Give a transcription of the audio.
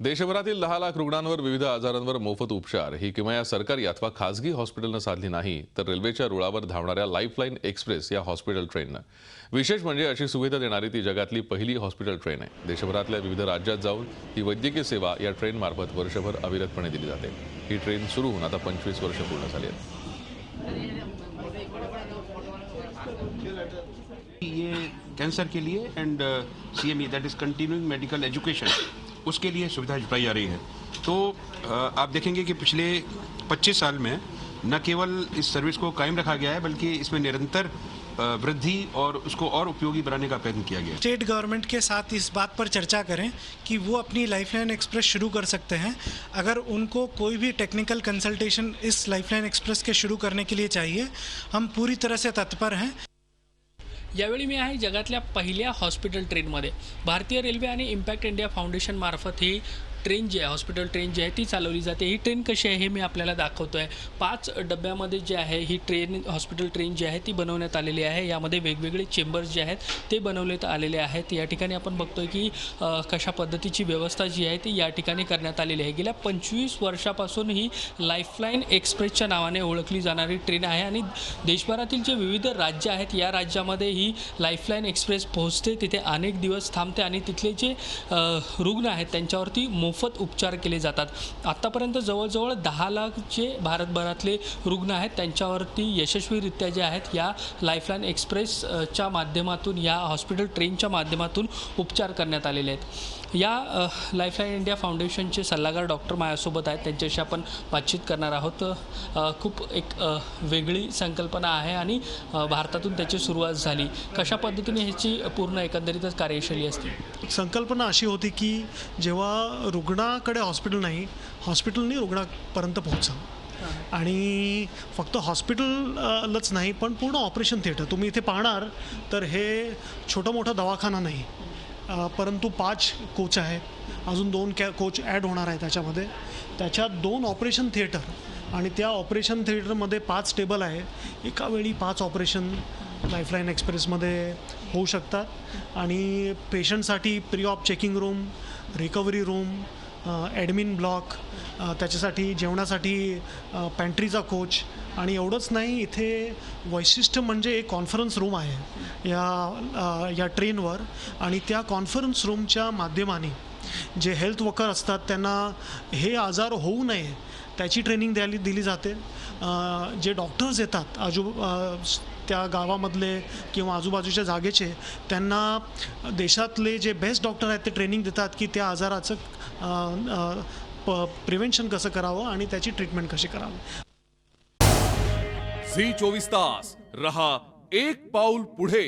देशभरातील 10 लाख रुग्णांवर विविध आजारांवर मोफत उपचार ही किमया सरकारी अथवा खासगी हॉस्पिटलनं साधली नाही, तर रेल्वेच्या रुळावर धावणाऱ्या लाईफलाईन एक्सप्रेस या हॉस्पिटल ट्रेननं। विशेष म्हणजे अशी सुविधा देणारी ती जगातली पहिली हॉस्पिटल ट्रेन आहे। देशभरातल्या विविध राज्यात जाऊन ही वैद्यकीय सेवा या ट्रेन मार्फत वर्षभर अविरतपणे दिली जाते। ही ट्रेन सुरू होऊन आता 25 वर्ष पूर्ण झाली आहेत। ये कैंसर के लिए end CME that is continuing medical education, उसके लिए सुविधा जुटाई जा रही है। तो आप देखेंगे कि पिछले 25 साल में न केवल इस सर्विस को कायम रखा गया है, बल्कि इसमें निरंतर वृद्धि और उसको और उपयोगी बनाने का प्रयत्न किया गया है। स्टेट गवर्नमेंट के साथ इस बात पर चर्चा करें कि वो अपनी लाइफलाइन एक्सप्रेस शुरू कर सकते हैं। अगर उनको कोई भी टेक्निकल कंसल्टेशन इस लाइफलाइन एक्सप्रेस के शुरू करने के लिए चाहिए, हम पूरी तरह से तत्पर हैं। यावेळी मी आहे जगातल्या पहिल्या हॉस्पिटल ट्रेनमध्ये। भारतीय रेल्वे आणि इम्पॅक्ट इंडिया फाउंडेशन मार्फत ही ट्रेन जी आहे, हॉस्पिटल ट्रेन जी आहे ती चालवली जाते। ही ट्रेन कशी आहे हे मी आपल्याला दाखवतो आहे। 5 डब्यामध्ये जे आहे ही ट्रेन, हॉस्पिटल ट्रेन जी आहे ती बनवण्यात आलेली आहे। यामध्ये वेगवेगळे चेंबर्स जे आहेत ते बनवण्यात आलेले आहेत। या ठिकाणी आपण बघतोय की कशा पद्धतीची व्यवस्था जी आहे ती या ठिकाणी करण्यात आलेली आहे। गेल्या 25 वर्षापासून ही लाईफलाईन एक्सप्रेसच्या नावाने ओळखली जाणारी ट्रेन आहे आणि देशभरातील जे विविध राज्य आहेत या राज्यामध्ये ही लाईफलाईन एक्सप्रेस पोहोचते, तिथे अनेक दिवस थांबते आणि तिथले जे रुग्ण आहेत त्यांच्यावरती मोफत उपचार केले जातात। आतापर्यंत जवळजवळ 10 लाख जे भारतभरातले रुग्ण आहेत त्यांच्यावरती यशस्वीरित्या जे आहेत या लाईफलाईन एक्सप्रेसच्या माध्यमातून, या हॉस्पिटल ट्रेनच्या माध्यमातून उपचार करण्यात आलेले आहेत। या लाईफलाईन इंडिया फाउंडेशनचे सल्लागार डॉक्टर माझ्यासोबत आहेत, त्यांच्याशी आपण बातचीत करणार आहोत। खूप एक वेगळी संकल्पना आहे आणि भारतातून त्याची सुरुवात झाली। कशा पद्धतीने ह्याची पूर्ण एकंदरीतच कार्यशैली असते? संकल्पना अशी होती की जेव्हा रुग्णाकडे हॉस्पिटल नाही, हॉस्पिटलनी रुग्णापर्यंत पोहोचावं आणि फक्त हॉस्पिटलच नाही पण पूर्ण ऑपरेशन थिएटर तुम्ही इथे पाहणार तर हे छोटा मोठा दवाखाना नाही, परंतु 5 कोच आहेत, अजून 2 कोच ॲड होणार आहे त्याच्यामध्ये। त्याच्यात 2 ऑपरेशन थिएटर आणि त्या ऑपरेशन थिएटरमध्ये 5 टेबल आहे। एका वेळी 5 ऑपरेशन लाईफलाईन एक्सप्रेसमध्ये होऊ शकतात आणि पेशंटसाठी pre op checking room, recovery room, admin block, त्याच्यासाठी जेवणासाठी पॅन्ट्रीचा कोच आणि एवढंच नाही, इथे वैशिष्ट्य म्हणजे एक कॉन्फरन्स रूम आहे या ट्रेनवर आणि त्या कॉन्फरन्स रूमच्या माध्यमाने जे हेल्थ वर्कर असतात त्यांना हे आजार होऊ नये त्याची ट्रेनिंग दिली जाते। जे डॉक्टर्स येतात त्या गावामधले किंवा आजूबाजूच्या जागेचे, त्यांना देशातले जे बेस्ट डॉक्टर आहेत ते ट्रेनिंग देतात की त्या आजाराचं प्रिव्हेन्शन कसं करावं आणि त्याची ट्रीटमेंट कशी करावी। झी 24 तास रहा एक पाऊल पुढे।